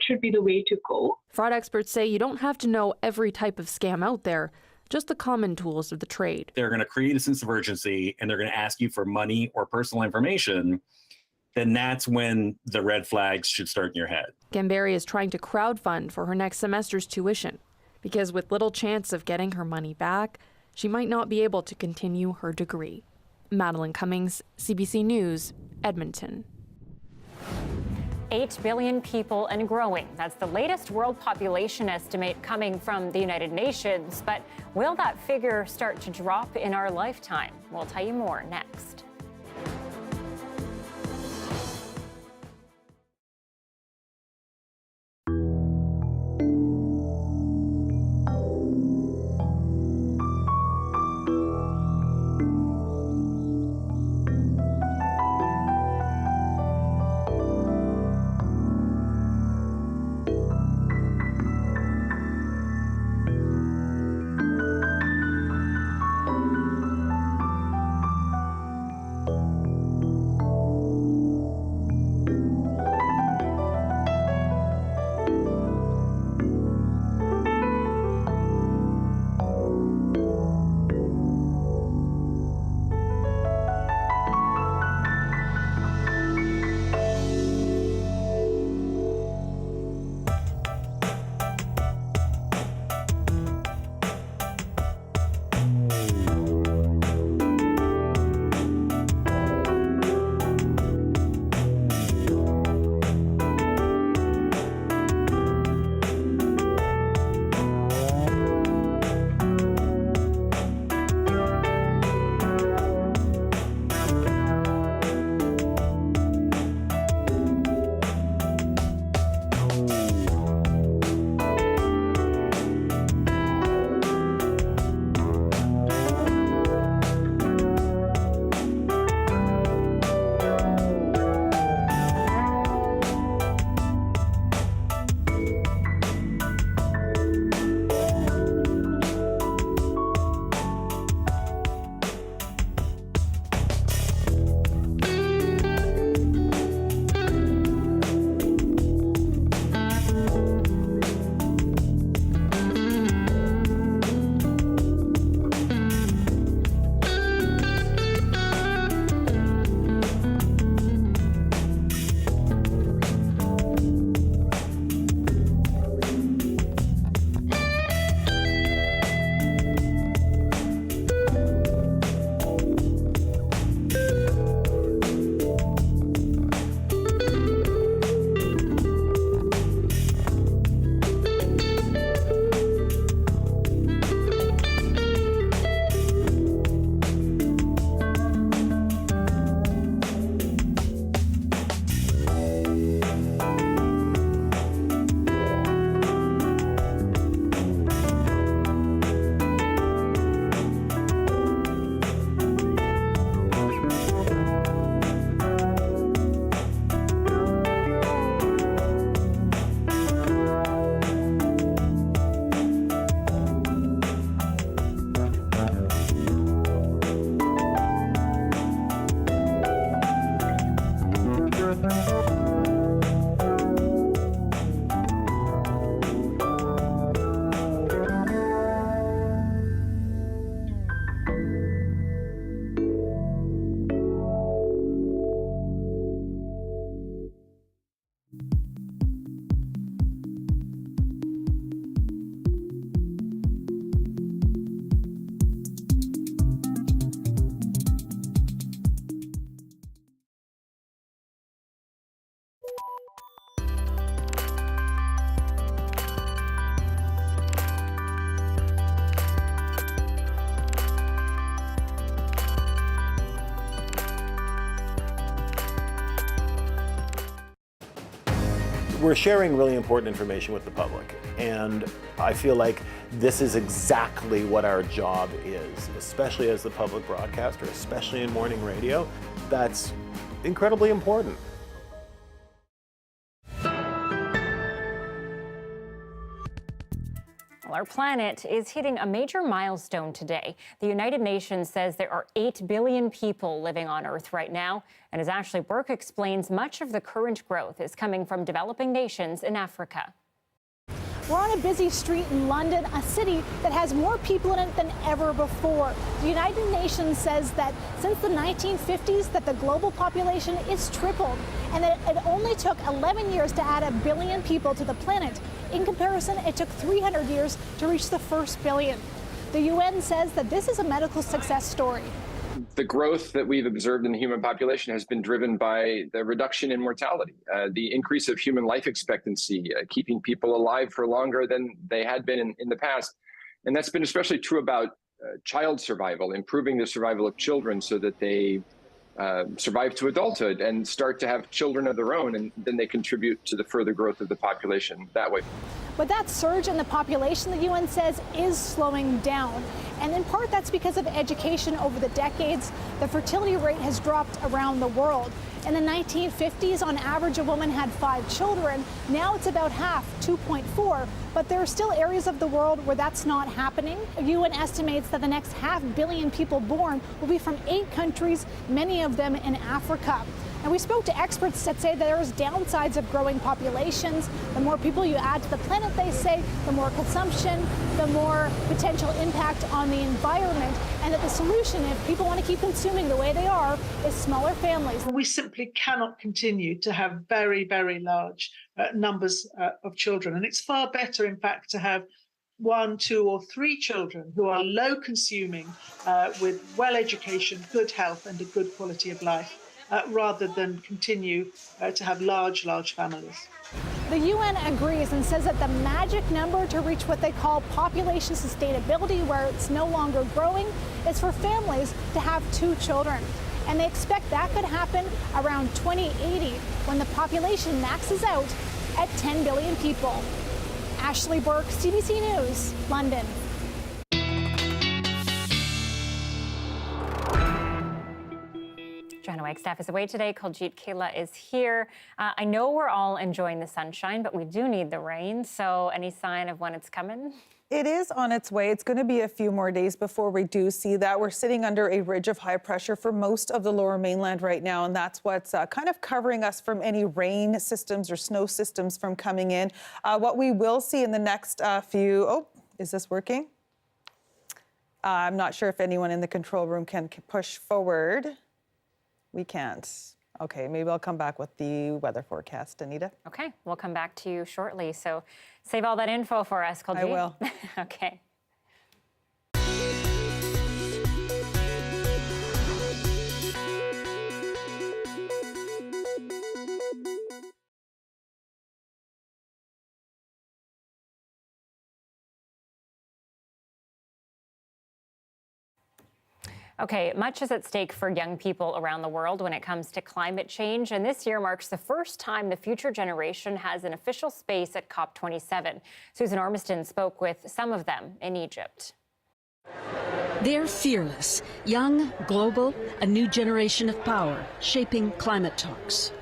should be the way to go. Fraud experts say you don't have to know every type of scam out there, just the common tools of the trade. They're going to create a sense of urgency and they're going to ask you for money or personal information. Then that's when the red flags should start in your head. Gambari is trying to crowdfund for her next semester's tuition because with little chance of getting her money back, she might not be able to continue her degree. Madeline Cummings, CBC News, Edmonton. 8 billion people and growing. That's the latest world population estimate coming from the United Nations. But will that figure start to drop in our lifetime? We'll tell you more next. We're sharing really important information with the public, and I feel like this is exactly what our job is, especially as the public broadcaster, especially in morning radio. That's incredibly important. Well, our planet is hitting a major milestone today. The United Nations says there are 8 billion people living on Earth right now. And as Ashley Burke explains, much of the current growth is coming from developing nations in Africa. We're on a busy street in London, a city that has more people in it than ever before. The United Nations says that since the 1950s that the global population is tripled, and that it only took 11 years to add 1 billion people to the planet. In comparison, it took 300 years to reach the first billion. The UN says that this is a medical success story. The growth that we've observed in the human population has been driven by the reduction in mortality, the increase of human life expectancy, keeping people alive for longer than they had been in the past. And that's been especially true about child survival, improving the survival of children so that they survive to adulthood and start to have children of their own, and then they contribute to the further growth of the population that way. But that surge in the population, the UN says, is slowing down. And in part, that's because of education over the decades. The fertility rate has dropped around the world. In the 1950s, on average, a woman had 5 children. Now it's about half, 2.4. But there are still areas of the world where that's not happening. The UN estimates that the next 500 million people born will be from 8 countries, many of them in Africa. And we spoke to experts that say that there's downsides of growing populations. The more people you add to the planet, they say, the more consumption, the more potential impact on the environment, and that the solution, if people want to keep consuming the way they are, is smaller families. We simply cannot continue to have very, very large numbers of children. And it's far better, in fact, to have 1, 2, or 3 children who are low consuming, with well education, good health, and a good quality of life. Rather than continue to have large families. The UN agrees and says that the magic number to reach what they call population sustainability, where it's no longer growing, is for families to have 2 children. And they expect that could happen around 2080, when the population maxes out at 10 billion people. Ashley Burke, CBC News, London. Joanna Wagstaff is away today. Kuljit Kayla is here. I know we're all enjoying the sunshine, but we do need the rain. So any sign of when it's coming? It is on its way. It's going to be a few more days before we do see that. We're sitting under a ridge of high pressure for most of the lower mainland right now, and that's what's kind of covering us from any rain systems or snow systems from coming in. What we will see in the next few... Oh, is this working? I'm not sure if anyone in the control room can push forward. We can't. Okay, maybe I'll come back with the weather forecast, Anita. Okay, we'll come back to you shortly. So save all that info for us, Kuljit. I will. Okay. Okay, much is at stake for young people around the world when it comes to climate change, and this year marks the first time the future generation has an official space at COP27. Susan Ormiston spoke with some of them in Egypt. They're fearless, young, global, a new generation of power, shaping climate talks.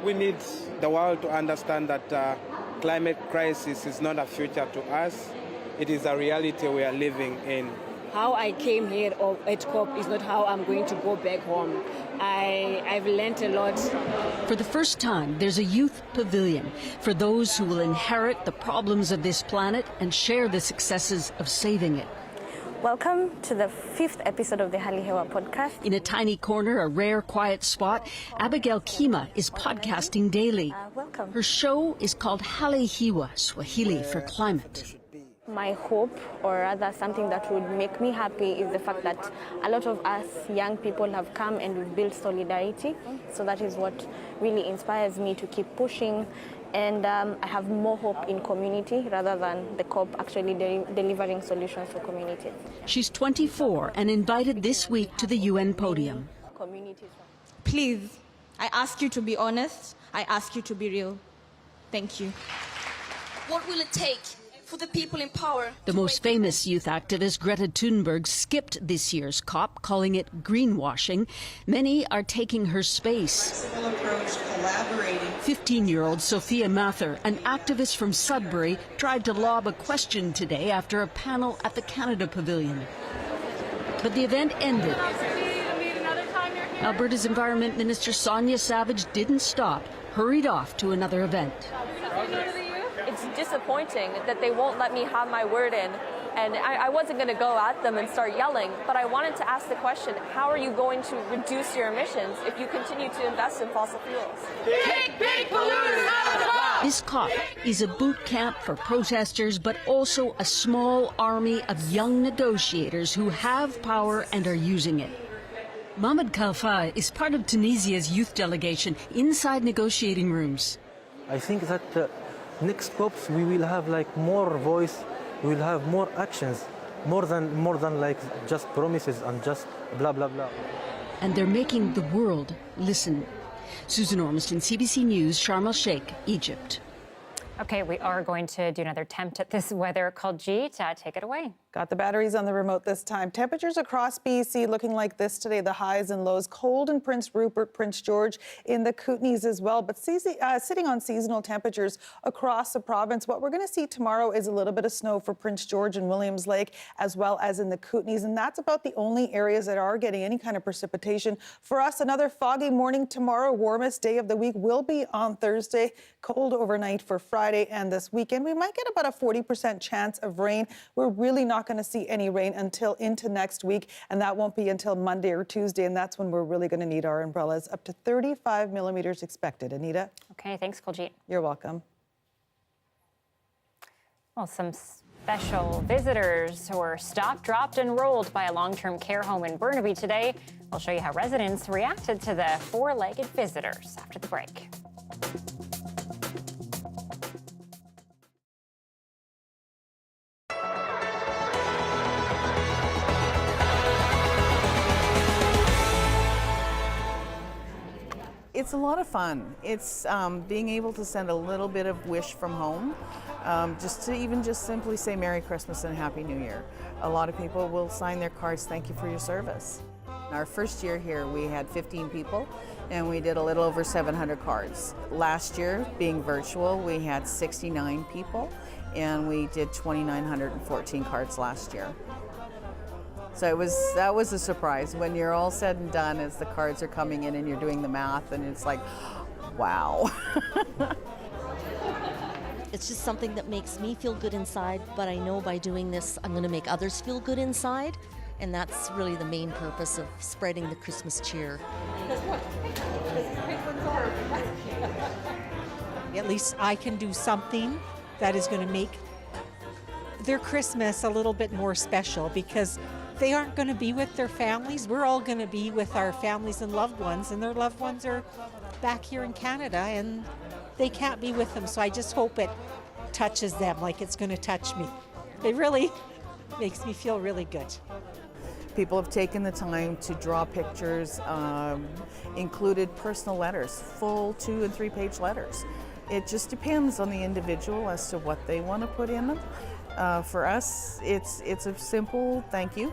We need the world to understand that climate crisis is not a future to us. It is a reality we are living in. How I came here at COP is not how I'm going to go back home. I've learned a lot. For the first time, there's a youth pavilion for those who will inherit the problems of this planet and share the successes of saving it. Welcome to the 5th episode of the Hali Hewa podcast. In a tiny corner, a rare, quiet spot, Abigail Kima is podcasting daily. Welcome. Her show is called Hali Hewa, Swahili for climate. My hope, or rather something that would make me happy, is the fact that a lot of us young people have come and we've built solidarity. So that is what really inspires me to keep pushing. And I have more hope in community rather than the COP actually delivering solutions for communities. She's 24 and invited this week to the UN podium. Communities. Please, I ask you to be honest. I ask you to be real. Thank you. What will it take for the people in power? The most famous youth activist, Greta Thunberg, skipped this year's COP, calling it greenwashing. Many are taking her space. 15-year-old Sophia Mather, an activist from Sudbury, tried to lob a question today after a panel at the Canada Pavilion. But the event ended. Alberta's Environment Minister Sonia Savage didn't stop, hurried off to another event. It's disappointing that they won't let me have my word in. And I wasn't going to go at them and start yelling, but I wanted to ask the question, how are you going to reduce your emissions if you continue to invest in fossil fuels? Kick big polluters out of the box! This COP is a boot camp for protesters, but also a small army of young negotiators who have power and are using it. Mohamed Kalfa is part of Tunisia's youth delegation inside negotiating rooms. I think that next COPs we will have like more voice, we will have more actions, more than like just promises and just blah blah blah. And they're making the world listen. Susan Ormiston, CBC News, Sharm el-Sheikh, Egypt. Okay, we are going to do another attempt at this weather. Khaljit, take it away. Got the batteries on the remote this time. Temperatures across BC looking like this today, the highs and lows. Cold in Prince Rupert, Prince George, in the Kootenays as well, but sitting on seasonal temperatures across the province. What we're going to see tomorrow is a little bit of snow for Prince George and Williams Lake, as well as in the Kootenays, and that's about the only areas that are getting any kind of precipitation. For us, another foggy morning tomorrow. Warmest day of the week will be on Thursday. Cold overnight for Friday and this weekend. We might get about a 40% chance of rain. We're really not going to see any rain until into next week, and that won't be until Monday or Tuesday, and that's when we're really going to need our umbrellas. Up to 35 millimeters expected. Anita? Okay, thanks, Khaljit. You're welcome. Well, some special visitors were stopped, dropped, and rolled by a long-term care home in Burnaby today. We'll show you how residents reacted to the four-legged visitors after the break. It's a lot of fun. It's being able to send a little bit of wish from home, just to simply say Merry Christmas and Happy New Year. A lot of people will sign their cards, thank you for your service. Our first year here, we had 15 people, and we did a little over 700 cards. Last year, being virtual, we had 69 people, and we did 2,914 cards last year. So that was a surprise when you're all said and done as the cards are coming in and you're doing the math, and it's like, wow. It's just something that makes me feel good inside, but I know by doing this, I'm going to make others feel good inside, and that's really the main purpose of spreading the Christmas cheer. At least I can do something that is going to make their Christmas a little bit more special, because they aren't going to be with their families. We're all going to be with our families and loved ones, and their loved ones are back here in Canada and they can't be with them. So I just hope it touches them like it's going to touch me. It really makes me feel really good. People have taken the time to draw pictures, included personal letters, full 2- and 3-page letters. It just depends on the individual as to what they want to put in them. For us, it's a simple thank you.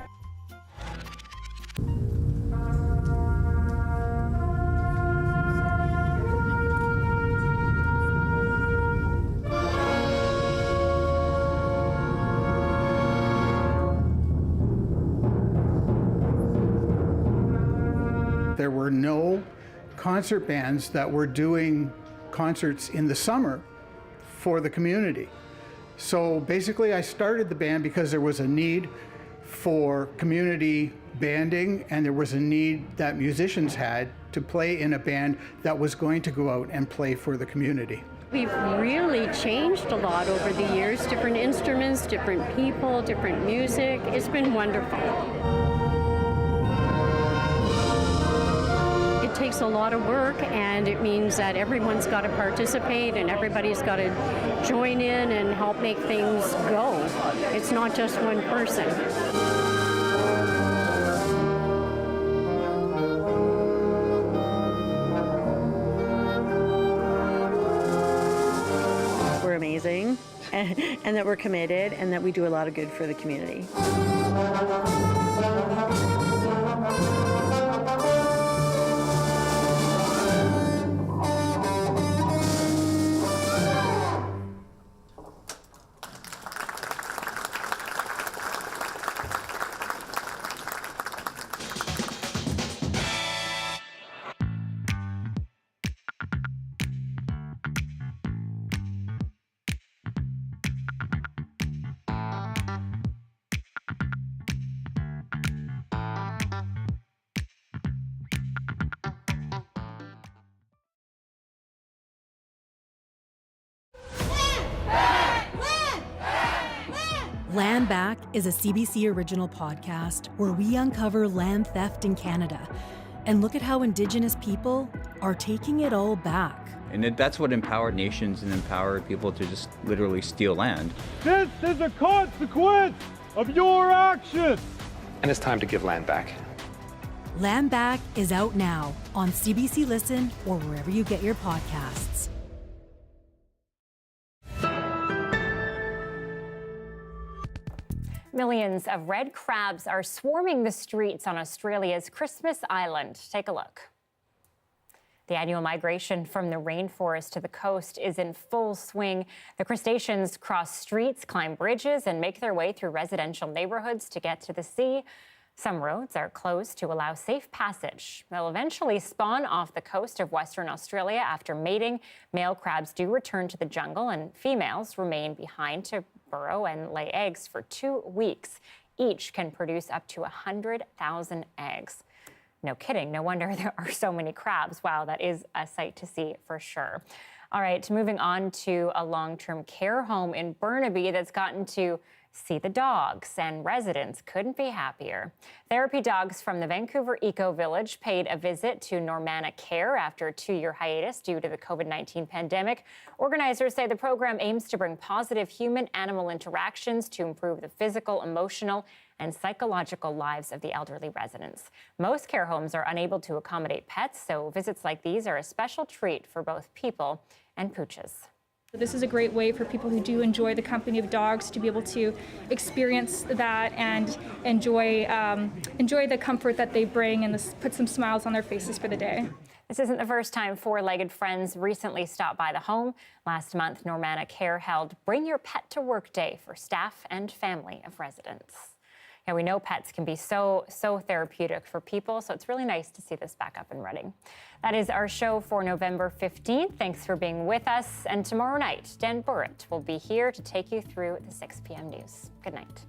There were no concert bands that were doing concerts in the summer for the community. So basically I started the band because there was a need for community banding, and there was a need that musicians had to play in a band that was going to go out and play for the community. We've really changed a lot over the years, different instruments, different people, different music. It's been wonderful. It takes a lot of work, and it means that everyone's got to participate and everybody's got to join in and help make things go. It's not just one person. and that we're committed and that we do a lot of good for the community. Land Back is a CBC original podcast where we uncover land theft in Canada and look at how Indigenous people are taking it all back. And that's what empowered nations and empowered people to just literally steal land. This is a consequence of your actions. And it's time to give land back. Land Back is out now on CBC Listen or wherever you get your podcasts. Millions of red crabs are swarming the streets on Australia's Christmas Island. Take a look. The annual migration from the rainforest to the coast is in full swing. The crustaceans cross streets, climb bridges, and make their way through residential neighborhoods to get to the sea. Some roads are closed to allow safe passage. They'll eventually spawn off the coast of Western Australia after mating. Male crabs do return to the jungle, and females remain behind to burrow and lay eggs for 2 weeks. Each can produce up to 100,000 eggs. No kidding, no wonder there are so many crabs. Wow, that is a sight to see for sure. All right, moving on to a long-term care home in Burnaby that's gotten to see the dogs, and residents couldn't be happier. Therapy dogs from the Vancouver Eco Village paid a visit to Normanna Care after a 2-year hiatus due to the COVID-19 pandemic. Organizers say the program aims to bring positive human-animal interactions to improve the physical, emotional, and psychological lives of the elderly residents. Most care homes are unable to accommodate pets, so visits like these are a special treat for both people and pooches. This is a great way for people who do enjoy the company of dogs to be able to experience that and enjoy the comfort that they bring and put some smiles on their faces for the day. This isn't the first time four-legged friends recently stopped by the home. Last month, Normanna Care held Bring Your Pet to Work Day for staff and family of residents. Yeah, we know pets can be so therapeutic for people, so it's really nice to see this back up and running. That is our show for November 15th. Thanks for being with us. And tomorrow night, Dan Burritt will be here to take you through the 6 p.m. news. Good night.